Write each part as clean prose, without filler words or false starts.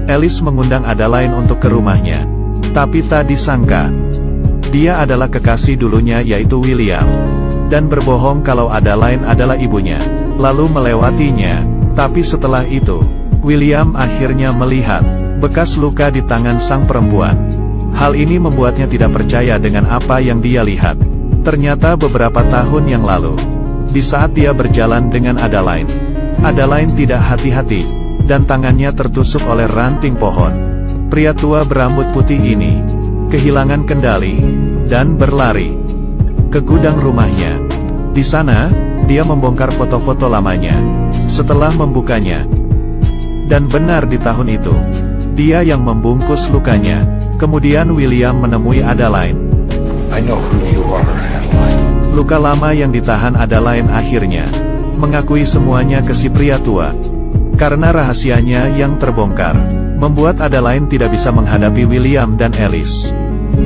Alice mengundang Adelaide untuk ke rumahnya. Tapi tak disangka, dia adalah kekasih dulunya yaitu William. Dan berbohong kalau Adelaide adalah ibunya. Lalu melewatinya. Tapi setelah itu, William akhirnya melihat bekas luka di tangan sang perempuan. Hal ini membuatnya tidak percaya dengan apa yang dia lihat. Ternyata beberapa tahun yang lalu, di saat dia berjalan dengan Adelaide, Adelaide tidak hati-hati, dan tangannya tertusuk oleh ranting pohon. Pria tua berambut putih ini kehilangan kendali dan berlari ke gudang rumahnya. Di sana, dia membongkar foto-foto lamanya. Setelah membukanya, dan benar di tahun itu, dia yang membungkus lukanya. Kemudian William menemui Adelaide. I know who you are, Adelaide. Luka lama yang ditahan Adelaide akhirnya mengakui semuanya ke si pria tua. Karena rahasianya yang terbongkar, membuat Adelaide tidak bisa menghadapi William dan Alice.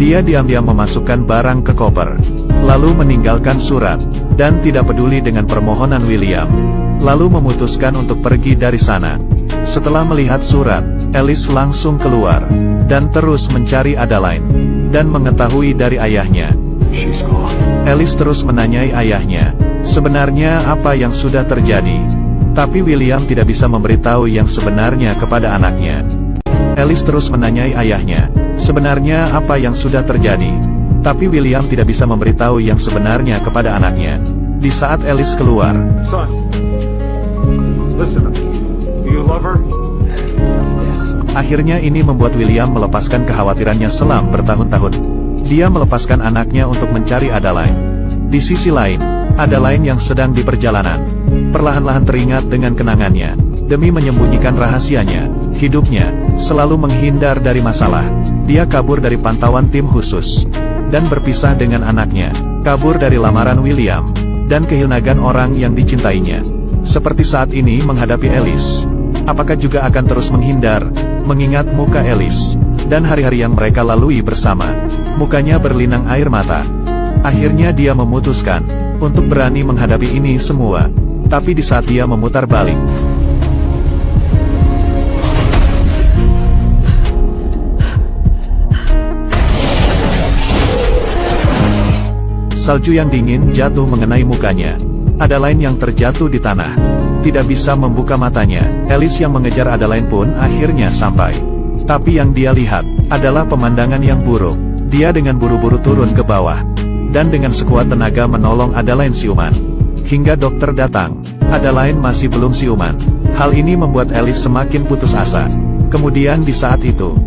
Dia diam-diam memasukkan barang ke koper, lalu meninggalkan surat, dan tidak peduli dengan permohonan William. Lalu memutuskan untuk pergi dari sana. Setelah melihat surat, Alice langsung keluar, dan terus mencari Adelaide, dan mengetahui dari ayahnya. She's gone. Alice terus menanyai ayahnya, sebenarnya apa yang sudah terjadi. Tapi William tidak bisa memberitahu yang sebenarnya kepada anaknya. Alice terus menanyai ayahnya, sebenarnya apa yang sudah terjadi. Tapi William tidak bisa memberitahu yang sebenarnya kepada anaknya. Di saat Alice keluar, Son, listen, do you love her? Yes. akhirnya ini membuat William melepaskan kekhawatirannya selama bertahun-tahun. Dia melepaskan anaknya untuk mencari Adelaide. Di sisi lain, Adelaide yang sedang di perjalanan, perlahan-lahan teringat dengan kenangannya. Demi menyembunyikan rahasianya, hidupnya selalu menghindar dari masalah. Dia kabur dari pantauan tim khusus, dan berpisah dengan anaknya, kabur dari lamaran William, dan kehilangan orang yang dicintainya. Seperti saat ini menghadapi Alice, apakah juga akan terus menghindar, mengingat muka Alice, dan hari-hari yang mereka lalui bersama. Mukanya berlinang air mata. Akhirnya dia memutuskan untuk berani menghadapi ini semua. Tapi di saat dia memutar balik, salju yang dingin jatuh mengenai mukanya. Adelaide yang terjatuh di tanah, tidak bisa membuka matanya. Alice yang mengejar Adelaide pun akhirnya sampai. Tapi yang dia lihat adalah pemandangan yang buruk. Dia dengan buru-buru turun ke bawah, dan dengan sekuat tenaga menolong Adelaide siuman. Hingga dokter datang, Adelaide masih belum siuman. Hal ini membuat Alice semakin putus asa. Kemudian di saat itu,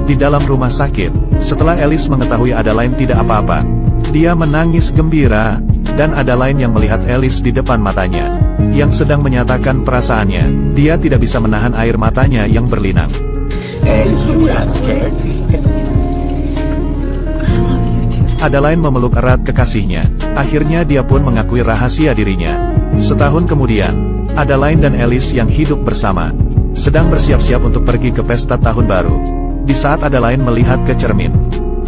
di dalam rumah sakit, setelah Alice mengetahui Adelaide tidak apa-apa, dia menangis gembira, dan Adelaide yang melihat Alice di depan matanya, yang sedang menyatakan perasaannya. Dia tidak bisa menahan air matanya yang berlinang. Adelaide memeluk erat kekasihnya. Akhirnya dia pun mengakui rahasia dirinya. Setahun kemudian, Adelaide dan Alice yang hidup bersama, sedang bersiap-siap untuk pergi ke pesta tahun baru. Di saat Adelaide melihat ke cermin,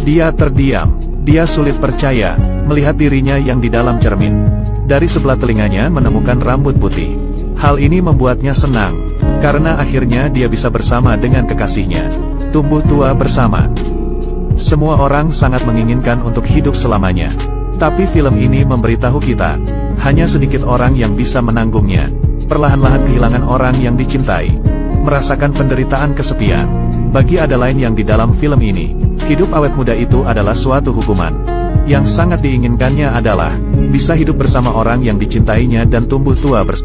dia terdiam. Dia sulit percaya melihat dirinya yang di dalam cermin. Dari sebelah telinganya menemukan rambut putih. Hal ini membuatnya senang, karena akhirnya dia bisa bersama dengan kekasihnya, tumbuh tua bersama. Semua orang sangat menginginkan untuk hidup selamanya. Tapi film ini memberitahu kita, hanya sedikit orang yang bisa menanggungnya. Perlahan-lahan kehilangan orang yang dicintai, merasakan penderitaan kesepian. Bagi Adelaide yang di dalam film ini, hidup awet muda itu adalah suatu hukuman. Yang sangat diinginkannya adalah bisa hidup bersama orang yang dicintainya dan tumbuh tua bersama.